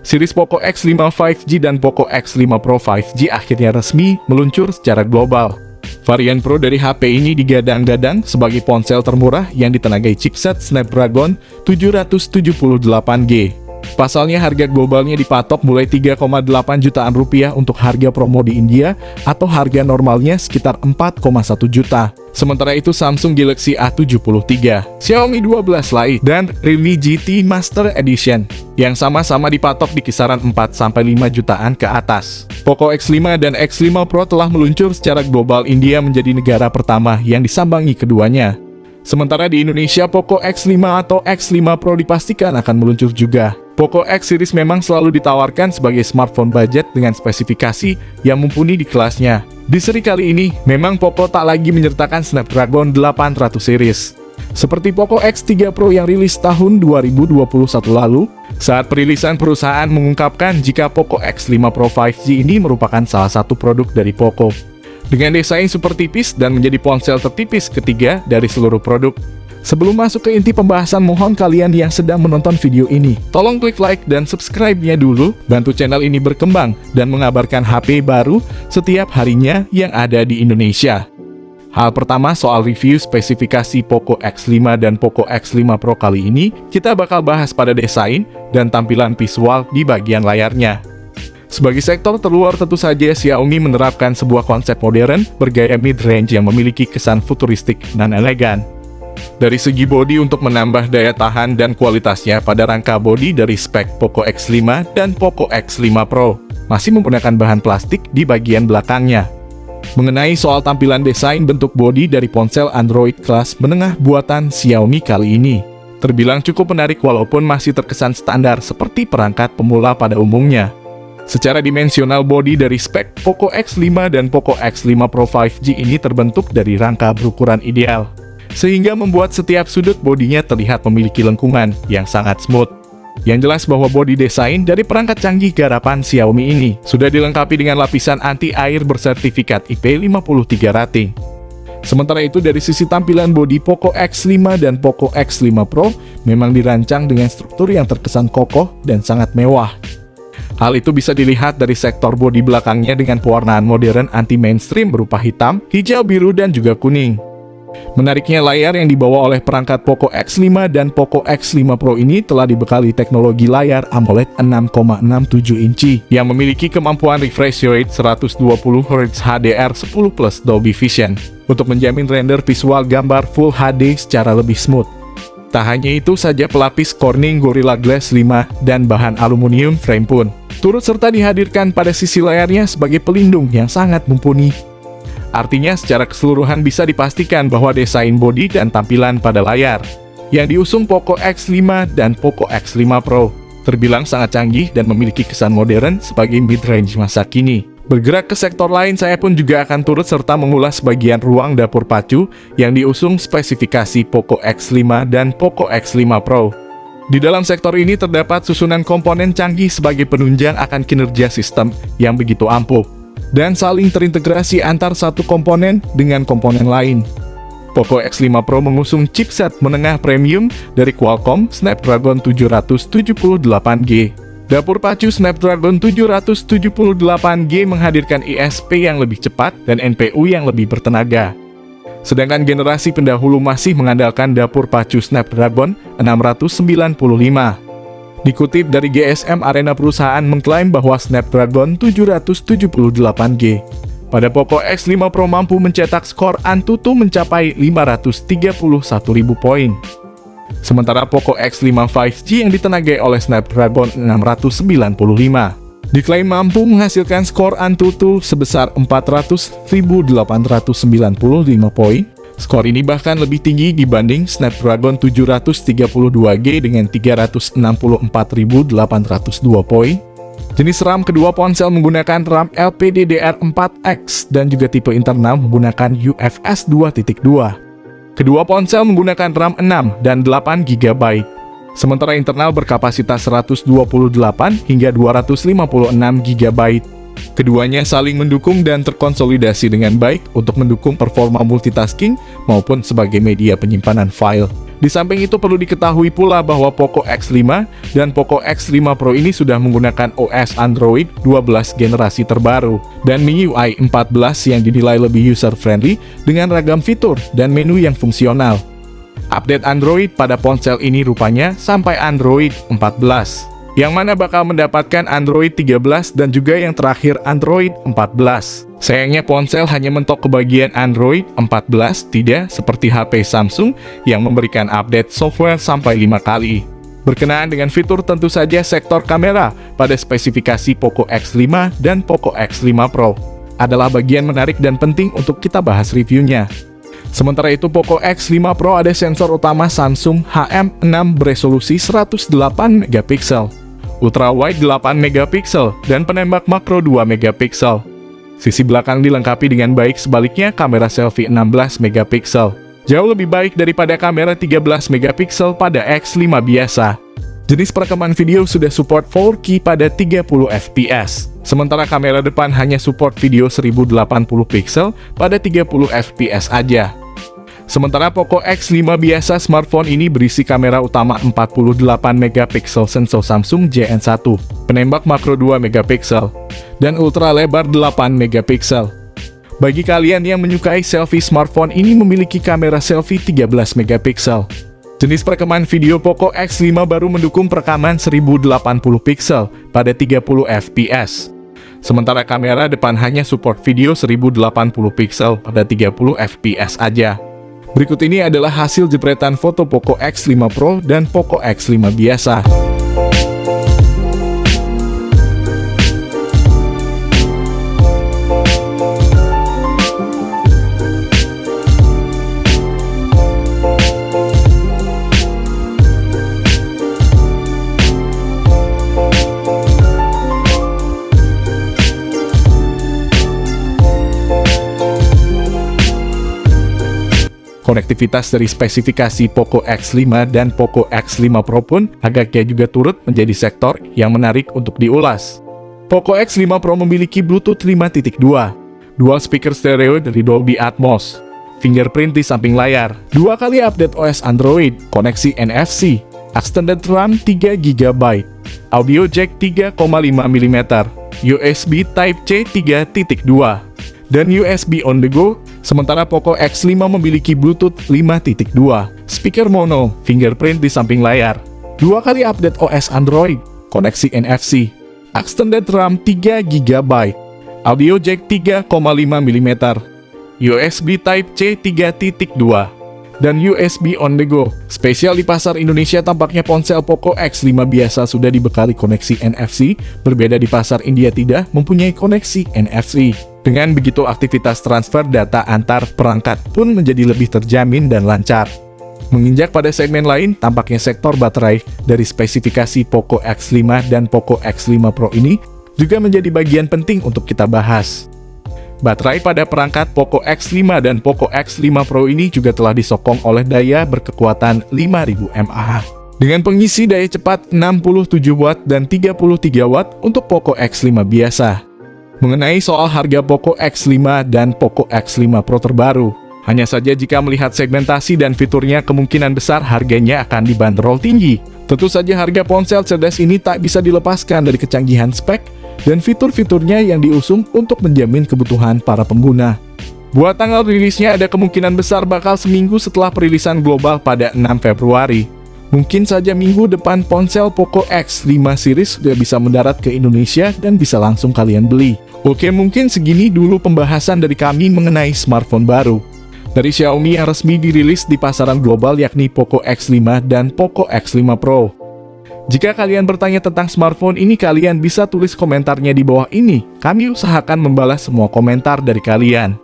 Series Poco X5 5G dan Poco X5 Pro 5G akhirnya resmi meluncur secara global. Varian Pro dari HP ini digadang-gadang sebagai ponsel termurah yang ditenagai chipset Snapdragon 778G. Pasalnya harga globalnya dipatok mulai 3,8 jutaan rupiah untuk harga promo di India atau harga normalnya sekitar 4,1 juta. Sementara itu Samsung Galaxy A73, Xiaomi 12 Lite, dan Realme GT Master Edition yang sama-sama dipatok di kisaran 4-5 jutaan ke atas. Poco X5 dan X5 Pro telah meluncur secara global. India menjadi negara pertama yang disambangi keduanya. Sementara di Indonesia, Poco X5 atau X5 Pro dipastikan akan meluncur juga. Poco X series memang selalu ditawarkan sebagai smartphone budget dengan spesifikasi yang mumpuni di kelasnya. Di seri kali ini, memang Poco tak lagi menyertakan Snapdragon 800 series. Seperti Poco X3 Pro yang rilis tahun 2021 lalu, saat perilisan perusahaan mengungkapkan jika Poco X5 Pro 5G ini merupakan salah satu produk dari Poco. Dengan desain super tipis dan menjadi ponsel tertipis ketiga dari seluruh produk. Sebelum masuk ke inti pembahasan, mohon kalian yang sedang menonton video ini, tolong klik like dan subscribe-nya dulu, bantu channel ini berkembang dan mengabarkan HP baru setiap harinya yang ada di Indonesia. Hal pertama soal review spesifikasi Poco X5 dan Poco X5 Pro kali ini, kita bakal bahas pada desain dan tampilan visual di bagian layarnya. Sebagai sektor terluar, tentu saja Xiaomi menerapkan sebuah konsep modern bergaya mid-range yang memiliki kesan futuristik dan elegan. Dari segi bodi, untuk menambah daya tahan dan kualitasnya, pada rangka bodi dari spek Poco X5 dan Poco X5 Pro masih menggunakan bahan plastik di bagian belakangnya. Mengenai soal tampilan desain, bentuk bodi dari ponsel Android kelas menengah buatan Xiaomi kali ini terbilang cukup menarik walaupun masih terkesan standar seperti perangkat pemula pada umumnya. Secara dimensional, bodi dari spek Poco X5 dan Poco X5 Pro 5G ini terbentuk dari rangka berukuran ideal, sehingga membuat setiap sudut bodinya terlihat memiliki lengkungan yang sangat smooth. Yang jelas bahwa bodi desain dari perangkat canggih garapan Xiaomi ini sudah dilengkapi dengan lapisan anti-air bersertifikat IP53 rating. Sementara itu, dari sisi tampilan bodi, Poco X5 dan Poco X5 Pro memang dirancang dengan struktur yang terkesan kokoh dan sangat mewah. Hal itu bisa dilihat dari sektor bodi belakangnya dengan pewarnaan modern anti-mainstream berupa hitam, hijau, biru, dan juga kuning. Menariknya, layar yang dibawa oleh perangkat Poco X5 dan Poco X5 Pro ini telah dibekali teknologi layar AMOLED 6,67 inci yang memiliki kemampuan refresh rate 120Hz HDR10+ Dolby Vision untuk menjamin render visual gambar Full HD secara lebih smooth. Tak hanya itu saja, pelapis Corning Gorilla Glass 5 dan bahan aluminium frame pun turut serta dihadirkan pada sisi layarnya sebagai pelindung yang sangat mumpuni. Artinya, secara keseluruhan bisa dipastikan bahwa desain bodi dan tampilan pada layar yang diusung Poco X5 dan Poco X5 Pro terbilang sangat canggih dan memiliki kesan modern sebagai mid-range masa kini. Bergerak ke sektor lain, saya pun juga akan turut serta mengulas bagian ruang dapur pacu yang diusung spesifikasi Poco X5 dan Poco X5 Pro. Di dalam sektor ini terdapat susunan komponen canggih sebagai penunjang akan kinerja sistem yang begitu ampuh dan saling terintegrasi antar satu komponen dengan komponen lain. Poco X5 Pro mengusung chipset menengah premium dari Qualcomm Snapdragon 778G. Dapur pacu Snapdragon 778G menghadirkan ISP yang lebih cepat dan NPU yang lebih bertenaga. Sedangkan generasi pendahulu masih mengandalkan dapur pacu Snapdragon 695. Dikutip dari GSM Arena, perusahaan mengklaim bahwa Snapdragon 778G pada Poco X5 Pro mampu mencetak skor Antutu mencapai 531.000 poin. Sementara Poco X5 5G yang ditenagai oleh Snapdragon 695 diklaim mampu menghasilkan skor Antutu sebesar 400.895 poin. Skor ini bahkan lebih tinggi dibanding Snapdragon 732G dengan 364.802 poin. Jenis RAM kedua ponsel menggunakan RAM LPDDR4X dan juga tipe internal menggunakan UFS 2.2. Kedua ponsel menggunakan RAM 6 dan 8 GB, sementara internal berkapasitas 128 hingga 256 GB. Keduanya saling mendukung dan terkonsolidasi dengan baik untuk mendukung performa multitasking maupun sebagai media penyimpanan file. Di samping itu perlu diketahui pula bahwa Poco X5 dan Poco X5 Pro ini sudah menggunakan OS Android 12 generasi terbaru dan MIUI 14 yang dinilai lebih user-friendly dengan ragam fitur dan menu yang fungsional. Update Android pada ponsel ini rupanya sampai Android 14. Yang mana bakal mendapatkan Android 13 dan juga yang terakhir Android 14. Sayangnya ponsel hanya mentok ke bagian Android 14, tidak seperti HP Samsung yang memberikan update software sampai 5 kali. Berkenaan dengan fitur tentu saja sektor kamera pada spesifikasi Poco X5 dan Poco X5 Pro adalah bagian menarik dan penting untuk kita bahas reviewnya. Sementara itu Poco X5 Pro ada sensor utama Samsung HM6 beresolusi 108 megapiksel. Ultra wide 8 megapiksel dan penembak makro 2 megapiksel. Sisi belakang dilengkapi dengan baik, sebaliknya kamera selfie 16 megapiksel. Jauh lebih baik daripada kamera 13 megapiksel pada X5 biasa. Jenis perekaman video sudah support 4K pada 30 fps. Sementara kamera depan hanya support video 1080 piksel pada 30 fps aja. Sementara Poco X5 biasa, smartphone ini berisi kamera utama 48 megapiksel sensor Samsung JN1, penembak makro 2 megapiksel, dan ultra lebar 8 megapiksel. Bagi kalian yang menyukai selfie, smartphone ini memiliki kamera selfie 13 megapiksel. Jenis perekaman video Poco X5 baru mendukung perekaman 1080 piksel pada 30 fps. Sementara kamera depan hanya support video 1080 piksel pada 30 fps aja. Berikut ini adalah hasil jepretan foto Poco X5 Pro dan Poco X5 biasa. Konektivitas dari spesifikasi Poco X5 dan Poco X5 Pro pun agaknya juga turut menjadi sektor yang menarik untuk diulas. Poco X5 Pro memiliki Bluetooth 5.2, dual speaker stereo dari Dolby Atmos, fingerprint di samping layar, 2 kali update OS Android, koneksi NFC, extended RAM 3 GB, audio jack 3,5 mm, USB Type-C 3.2, dan USB on the go. Sementara Poco X5 memiliki Bluetooth 5.2, speaker mono, fingerprint di samping layar, 2 kali update OS Android, koneksi NFC, extended RAM 3 GB, audio jack 3,5 mm, USB Type-C 3.2, dan USB on the go. Spesial di pasar Indonesia, tampaknya ponsel Poco X5 biasa sudah dibekali koneksi NFC, berbeda di pasar India tidak mempunyai koneksi NFC. Dengan begitu, aktivitas transfer data antar perangkat pun menjadi lebih terjamin dan lancar. Menginjak pada segmen lain, tampaknya sektor baterai dari spesifikasi Poco X5 dan Poco X5 Pro ini juga menjadi bagian penting untuk kita bahas. Baterai pada perangkat Poco X5 dan Poco X5 Pro ini juga telah disokong oleh daya berkekuatan 5000 mAh. Dengan pengisi daya cepat 67 Watt dan 33 Watt untuk Poco X5 biasa. Mengenai soal harga Poco X5 dan Poco X5 Pro terbaru, hanya saja jika melihat segmentasi dan fiturnya, kemungkinan besar harganya akan dibanderol tinggi. Tentu saja harga ponsel cerdas ini tak bisa dilepaskan dari kecanggihan spek dan fitur-fiturnya yang diusung untuk menjamin kebutuhan para pengguna. Buat tanggal rilisnya, ada kemungkinan besar bakal seminggu setelah perilisan global pada 6 Februari. Mungkin saja minggu depan ponsel Poco X5 series sudah bisa mendarat ke Indonesia dan bisa langsung kalian beli. Oke, mungkin segini dulu pembahasan dari kami mengenai smartphone baru dari Xiaomi yang resmi dirilis di pasaran global, yakni Poco X5 dan Poco X5 Pro. Jika kalian bertanya tentang smartphone ini, kalian bisa tulis komentarnya di bawah ini. Kami usahakan membalas semua komentar dari kalian.